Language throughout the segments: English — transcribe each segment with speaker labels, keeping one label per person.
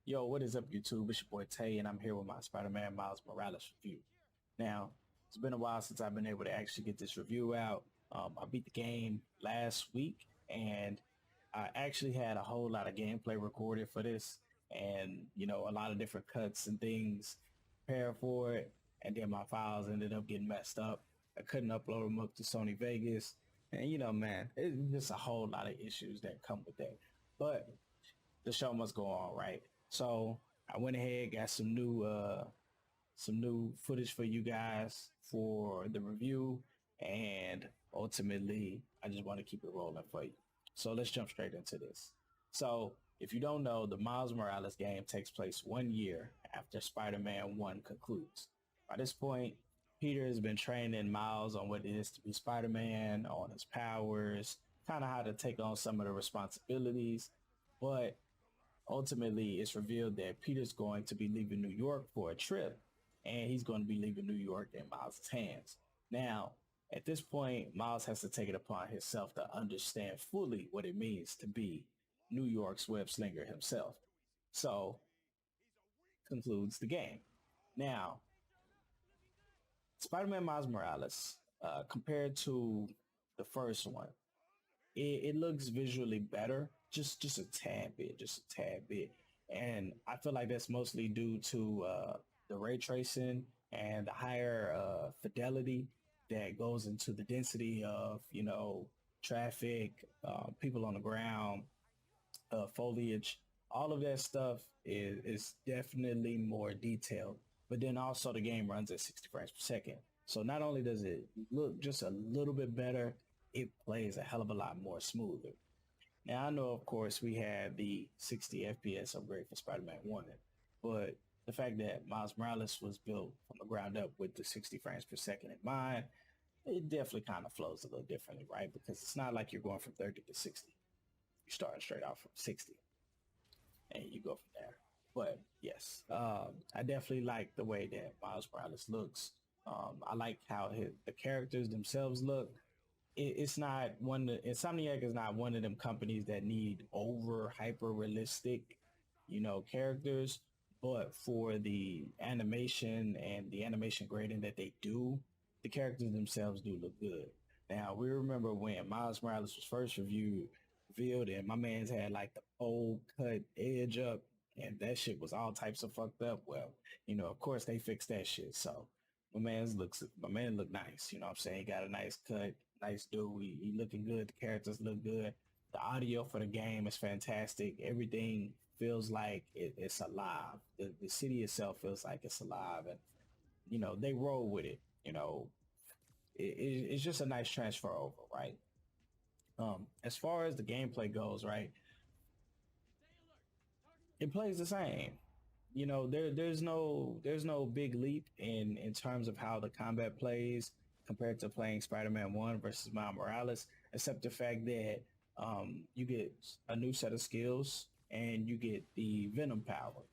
Speaker 1: Yo, what is up, YouTube? It's your boy Tay, and I'm here with my Spider-Man Miles Morales review. Now, it's been a while since I've been able to actually get this review out. I beat the game last week, and I actually had a whole lot of gameplay recorded for this, and a lot of different cuts and things prepared for it. And then my files ended up getting messed up. I couldn't upload them up to Sony Vegas, and man, it's just a whole lot of issues that come with that. But the show must go on, right? So I went ahead, got some new footage for you guys for the review, and ultimately I just want to keep it rolling for you. So let's jump straight into this. So if you don't know, the Miles Morales game takes place 1 year after Spider-Man 1 concludes. By this point, Peter has been training Miles on what it is to be Spider-Man, on his powers, kind of how to take on some of the responsibilities, but ultimately it's revealed that Peter's going to be leaving New York for a trip, and he's going to be leaving New York in Miles' hands. Now, at this point, Miles has to take it upon himself to understand fully what it means to be New York's web slinger himself. So, concludes the game. Now, Spider-Man Miles Morales, compared to the first one, it looks visually better, just a tad bit, and I feel like that's mostly due to the ray tracing and the higher fidelity that goes into the density of traffic, people on the ground, foliage. All of that stuff is definitely more detailed, but then also the game runs at 60 frames per second. So not only does it look just a little bit better, it plays a hell of a lot more smoother. Now I know, of course, we had the 60 FPS upgrade for Spider-Man 1, but the fact that Miles Morales was built from the ground up with the 60 frames per second in mind, it definitely kind of flows a little differently, right? Because it's not like you're going from 30 to 60. You're starting straight off from 60 and you go from there. But yes, I definitely like the way that Miles Morales looks. I like how the characters themselves look. It's not Insomniac is not one of them companies that need over hyper realistic, characters. But for the animation and the animation grading that they do, the characters themselves do look good. Now we remember when Miles Morales was first revealed, and my man's had like the old cut edge up, and that shit was all types of fucked up. Well, of course they fixed that shit. So my man looked nice. You know what I'm saying? He got a nice cut, nice dude. He looking good. The characters look good. The audio for the game is fantastic. Everything feels like it's alive. The city itself feels like it's alive, and they roll with it. It's just a nice transfer over, right? As far as the gameplay goes, right, it plays the same. There's no big leap in terms of how the combat plays compared to playing Spider-Man 1 versus Miles Morales, except the fact that you get a new set of skills and you get the Venom power,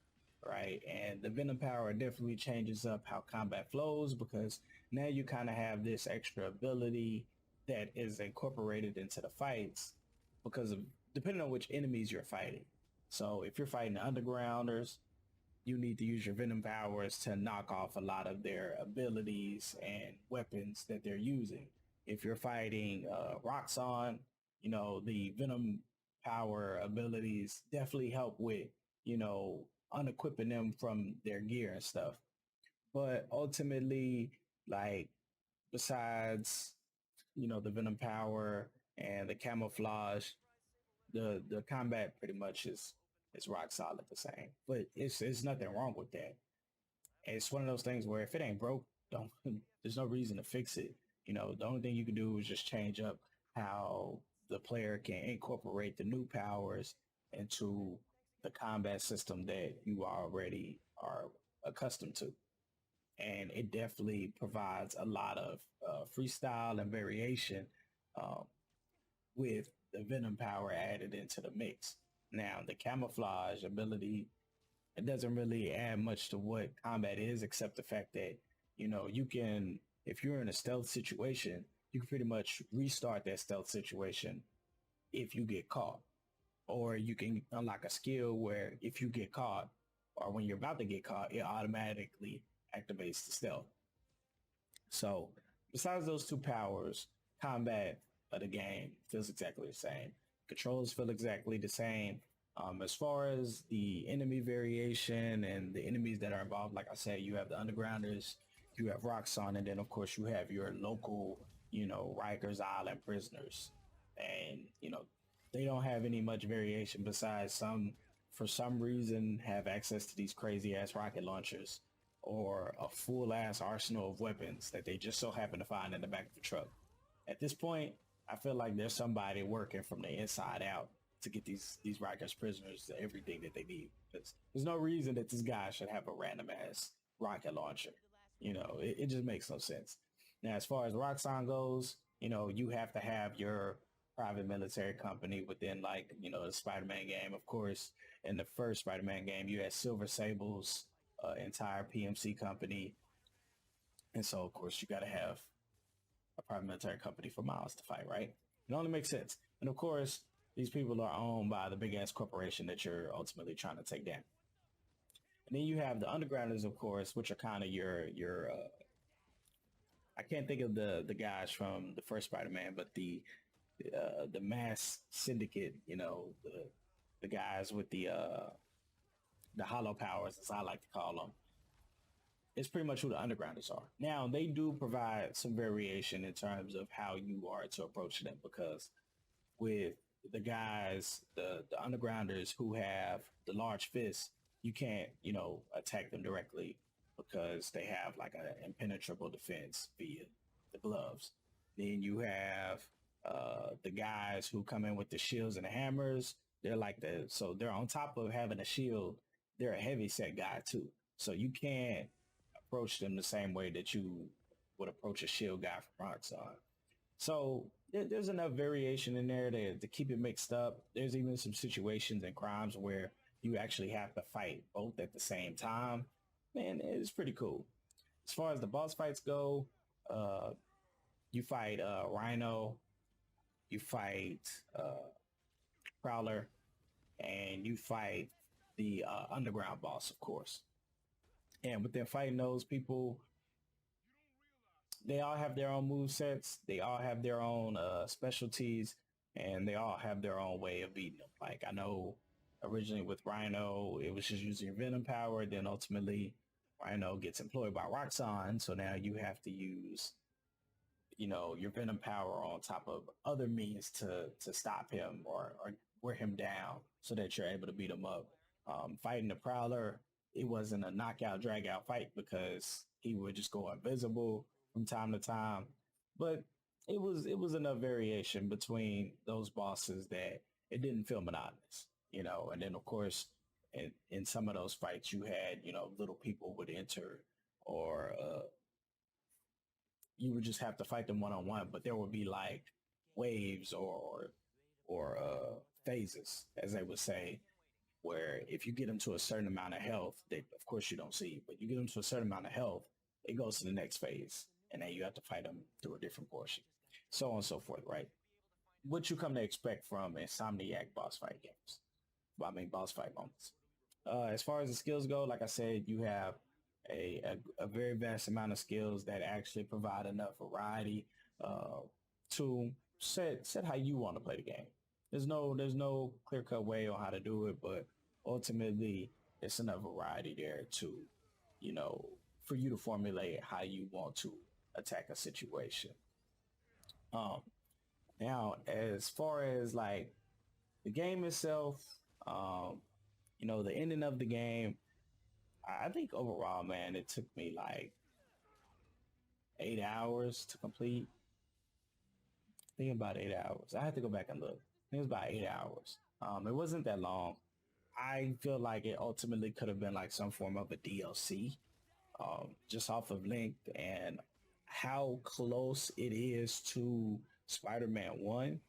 Speaker 1: right? And the Venom power definitely changes up how combat flows, because now you kind of have this extra ability that is incorporated into the fights because of depending on which enemies you're fighting. So if you're fighting the undergrounders, you need to use your Venom powers to knock off a lot of their abilities and weapons that they're using. If you're fighting Roxxon, the Venom power abilities definitely help with, unequipping them from their gear and stuff. But ultimately, like, besides, the Venom power and the camouflage, the combat pretty much is rock solid the same. But it's nothing wrong with that. It's one of those things where if it ain't broke, don't there's no reason to fix it. The only thing you can do is just change up how the player can incorporate the new powers into the combat system that you already are accustomed to. And it definitely provides a lot of freestyle and variation, um, with the Venom power added into the mix. Now, the camouflage ability, it doesn't really add much to what combat is, except the fact that, you can, if you're in a stealth situation, you can pretty much restart that stealth situation if you get caught. Or you can unlock a skill where if you get caught, or when you're about to get caught, it automatically activates the stealth. So besides those two powers, combat of the game feels exactly the same. Controls feel exactly the same. As far as the enemy variation and the enemies that are involved, like I said, you have the Undergrounders, you have Roxxon, and then of course you have your local, Rikers Island prisoners. And, they don't have any much variation besides some, for some reason, have access to these crazy ass rocket launchers or a full ass arsenal of weapons that they just so happen to find in the back of the truck. At this point, I feel like there's somebody working from the inside out to get these Rikers prisoners everything that they need. There's no reason that this guy should have a random ass rocket launcher. It just makes no sense. Now, as far as Roxxon goes, you have to have your private military company within, like, the Spider-Man game. Of course, in the first Spider-Man game, you had Silver Sable's entire PMC company. And so, of course, you got to have a private military company for Miles to fight, right? It only makes sense. And of course, these people are owned by the big ass corporation that you're ultimately trying to take down. And then you have the Undergrounders, of course, which are kind of your I can't think of the guys from the first Spider-Man, but the mass syndicate, the guys with the hollow powers, as I like to call them. It's pretty much who the Undergrounders are. Now, they do provide some variation in terms of how you are to approach them, because with the guys, the Undergrounders who have the large fists, you can't, attack them directly because they have like an impenetrable defense via the gloves. Then you have the guys who come in with the shields and the hammers. So they're on top of having a shield, they're a heavy set guy too. So you can't approach them the same way that you would approach a shield guy from Roxxon. So there's enough variation in there to keep it mixed up. There's even some situations and crimes where you actually have to fight both at the same time. Man, it's pretty cool. As far as the boss fights go, you fight Rhino, you fight Prowler, and you fight the underground boss, of course. And within fighting those people, they all have their own move sets. They all have their own specialties, and they all have their own way of beating them. Like, I know originally with Rhino, it was just using your Venom power. Then ultimately, Rhino gets employed by Roxxon. So now you have to use, your Venom power on top of other means to stop him or wear him down so that you're able to beat him up. Fighting the Prowler, it wasn't a knockout, drag out fight because he would just go invisible from time to time. But it was enough variation between those bosses that it didn't feel monotonous, And then of course, in some of those fights, you had, little people would enter, or you would just have to fight them one on one. But there would be like waves or phases, as they would say, where if you get them to a certain amount of health, they, of course you don't see, but you get them to a certain amount of health, it goes to the next phase. And then you have to fight them through a different portion. So on and so forth, right? What you come to expect from Insomniac boss fight games. Well, I mean, boss fight moments. As far as the skills go, like I said, you have a very vast amount of skills that actually provide enough variety to set how you want to play the game. There's no clear-cut way on how to do it, but ultimately it's enough variety there to, for you to formulate how you want to attack a situation. Now, as far as like the game itself, the ending of the game, I think overall, man, it took me like 8 hours to complete. I think about 8 hours. I had to go back and look. I think it was about 8 hours. It wasn't that long. I feel like it ultimately could have been like some form of a DLC, just off of length and how close it is to Spider-Man 1.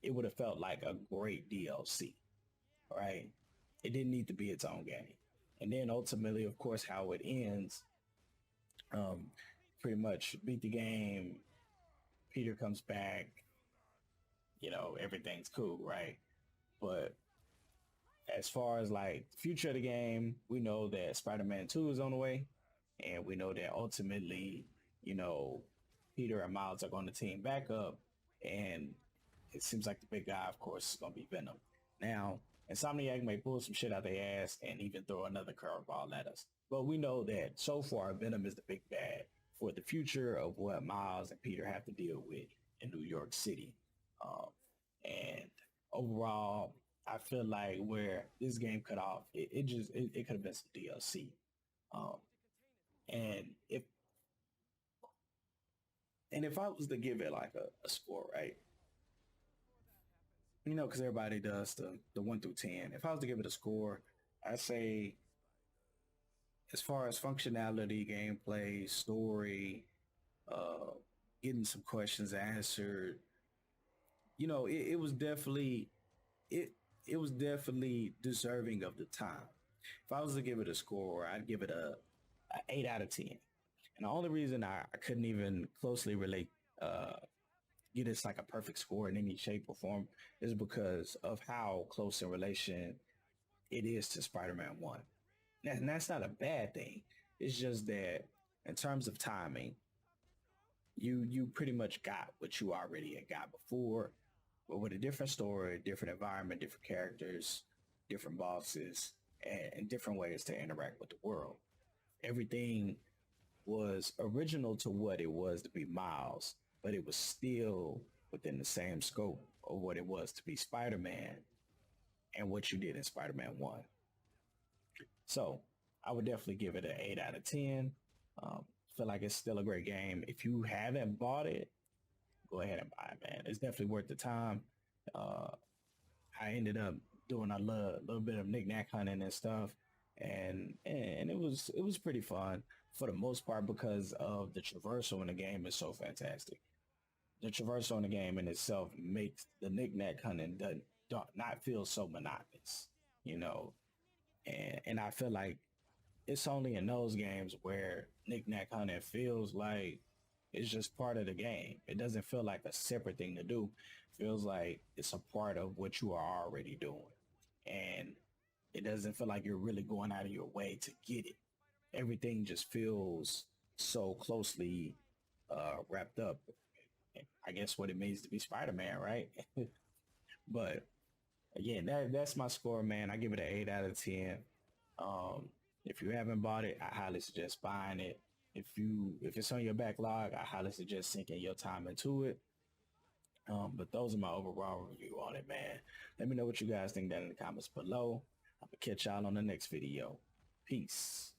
Speaker 1: It would have felt like a great DLC, right? It didn't need to be its own game. And then ultimately, of course, how it ends, pretty much beat the game. Peter comes back, everything's cool, right? But as far as like the future of the game, we know that Spider-Man 2 is on the way, and we know that ultimately, you know, Peter and Miles are going to team back up, and it seems like the big guy, of course, is going to be Venom. Now, Insomniac may pull some shit out their ass and even throw another curveball at us, but we know that so far Venom is the big bad for the future of what Miles and Peter have to deal with in New York City. And overall, I feel like where this game cut off, it could have been some DLC. Um, and if I was to give it like a score, right? You know, because everybody does the 1 through 10. If I was to give it a score, I'd say as far as functionality, gameplay, story, uh, getting some questions answered, you know, it was definitely it it was definitely deserving of the time. If I was to give it a score, I'd give it a 8 out of 10. And the only reason I couldn't even closely relate, uh, get this like a perfect score in any shape or form is because of how close in relation it is to Spider-Man 1. And that's not a bad thing. It's just that in terms of timing, you pretty much got what you already had got before, but with a different story, different environment, different characters, different bosses, and different ways to interact with the world. Everything was original to what it was to be Miles, but it was still within the same scope of what it was to be Spider-Man and what you did in Spider-Man 1. So I would definitely give it an 8 out of 10. Feel like it's still a great game. If you haven't bought it, go ahead and buy it, man. It's definitely worth the time. Uh, I ended up doing a little bit of knick-knack hunting and stuff, and it was pretty fun for the most part because of the traversal in the game is so fantastic. The traversal in the game in itself makes the knick-knack hunting not feel so monotonous, you know. And I feel like it's only in those games where knick-knack hunting feels like it's just part of the game. It doesn't feel like a separate thing to do. It feels like it's a part of what you are already doing. And it doesn't feel like you're really going out of your way to get it. Everything just feels so closely wrapped up. I guess what it means to be Spider-Man, right? But again, that's my score, man. I give it an 8 out of 10. Um, if you haven't bought it, I highly suggest buying it. If it's on your backlog, I highly suggest sinking your time into it. But those are my overall review on it, man. Let me know what you guys think down in the comments below. I'm gonna catch y'all on the next video. Peace.